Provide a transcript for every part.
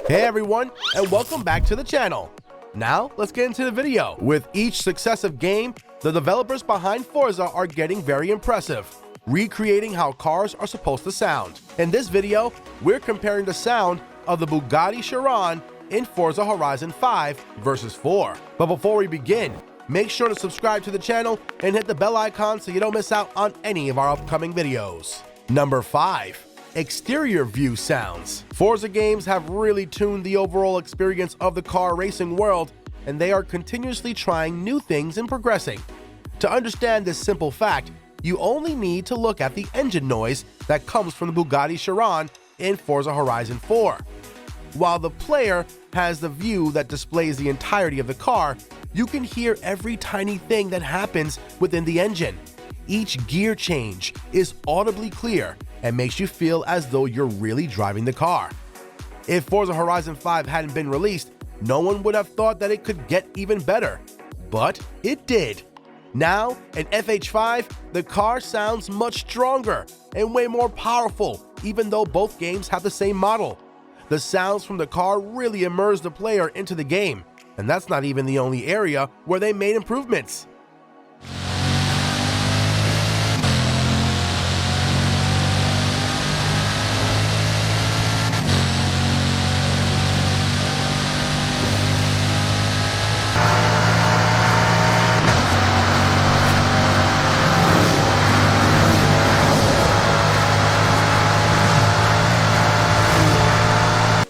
Hey everyone, and welcome back to the channel. Now, let's get into the video. With each successive game, the developers behind Forza are getting very impressive, recreating how cars are supposed to sound. In this video, we're comparing the sound of the Bugatti Chiron in Forza Horizon 5 versus 4. But before we begin, make sure to subscribe to the channel and hit the bell icon so you don't miss out on any of our upcoming videos. Number 5. Exterior view sounds. Forza games have really tuned the overall experience of the car racing world, and they are continuously trying new things and progressing. To understand this simple fact, you only need to look at the engine noise that comes from the Bugatti Chiron in Forza Horizon 4. While the player has the view that displays the entirety of the car, you can hear every tiny thing that happens within the engine. Each gear change is audibly clear and makes you feel as though you're really driving the car. If Forza Horizon 5 hadn't been released, no one would have thought that it could get even better. But it did. Now, in FH5, the car sounds much stronger and way more powerful, even though both games have the same model. The sounds from the car really immerse the player into the game, and that's not even the only area where they made improvements.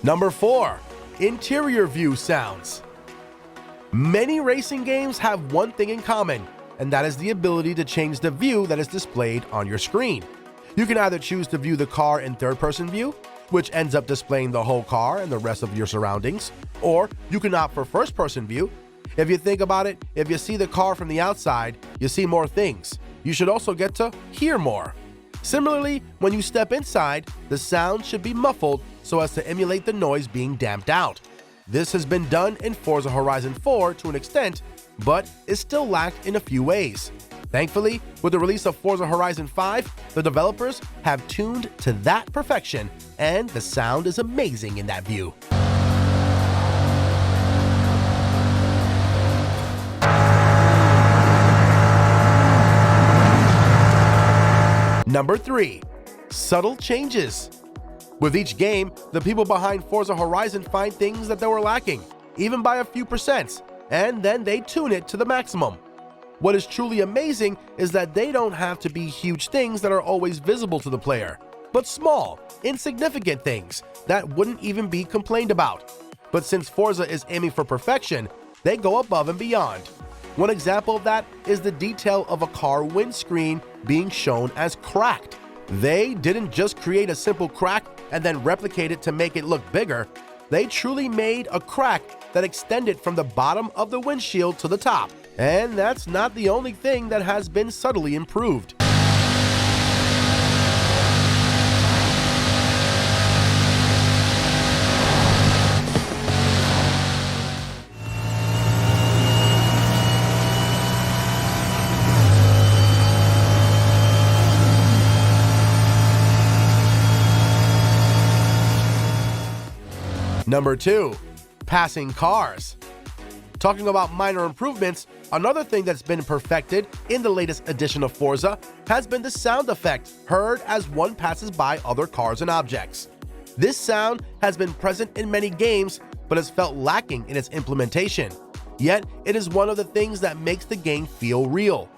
Number 4. Interior view sounds. Many racing games have one thing in common, and that is the ability to change the view that is displayed on your screen. You can either choose to view the car in third-person view, which ends up displaying the whole car and the rest of your surroundings, or you can opt for first-person view. If you think about it, if you see the car from the outside, you see more things. You should also get to hear more. Similarly, when you step inside, the sound should be muffled so as to emulate the noise being damped out. This has been done in Forza Horizon 4 to an extent, but is still lacked in a few ways. Thankfully, with the release of Forza Horizon 5, the developers have tuned to that perfection, and the sound is amazing in that view. Number 3. Subtle changes. With each game, the people behind Forza Horizon find things that they were lacking, even by a few percents, and then they tune it to the maximum. What is truly amazing is that they don't have to be huge things that are always visible to the player, but small, insignificant things that wouldn't even be complained about. But since Forza is aiming for perfection, they go above and beyond. One example of that is the detail of a car windscreen being shown as cracked. They didn't just create a simple crack and then replicate it to make it look bigger. They truly made a crack that extended from the bottom of the windshield to the top. And that's not the only thing that has been subtly improved. Number 2. Passing cars. Talking about minor improvements, another thing that's been perfected in the latest edition of Forza has been the sound effect heard as one passes by other cars and objects. This sound has been present in many games, but has felt lacking in its implementation. Yet, it is one of the things that makes the game feel real.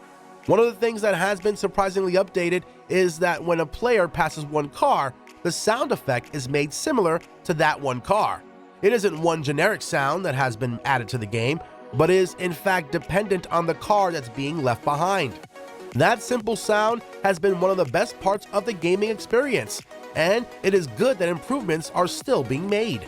One of the things that has been surprisingly updated is that when a player passes one car, the sound effect is made similar to that one car. It isn't one generic sound that has been added to the game, but is in fact dependent on the car that's being left behind. That simple sound has been one of the best parts of the gaming experience, and it is good that improvements are still being made.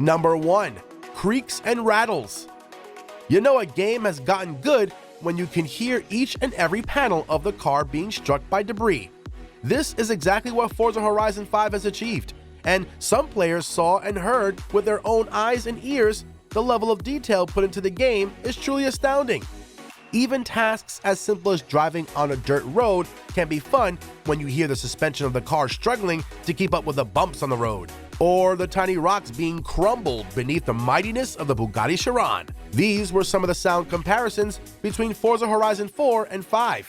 Number 1. Creaks and rattles. You know a game has gotten good when you can hear each and every panel of the car being struck by debris. This is exactly what Forza Horizon 5 has achieved. and some players saw and heard with their own eyes and ears. The level of detail put into the game is truly astounding. Even tasks as simple as driving on a dirt road can be fun when you hear the suspension of the car struggling to keep up with the bumps on the road, or the tiny rocks being crumbled beneath the mightiness of the Bugatti Chiron. These were some of the sound comparisons between Forza Horizon 4 and 5.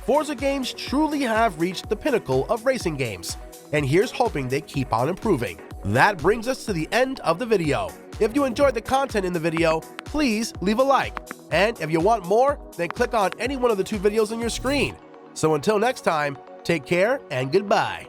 Forza games truly have reached the pinnacle of racing games, and here's hoping they keep on improving. That brings us to the end of the video. If you enjoyed the content in the video, please leave a like. And if you want more, then click on any one of the two videos on your screen. So until next time, take care and goodbye.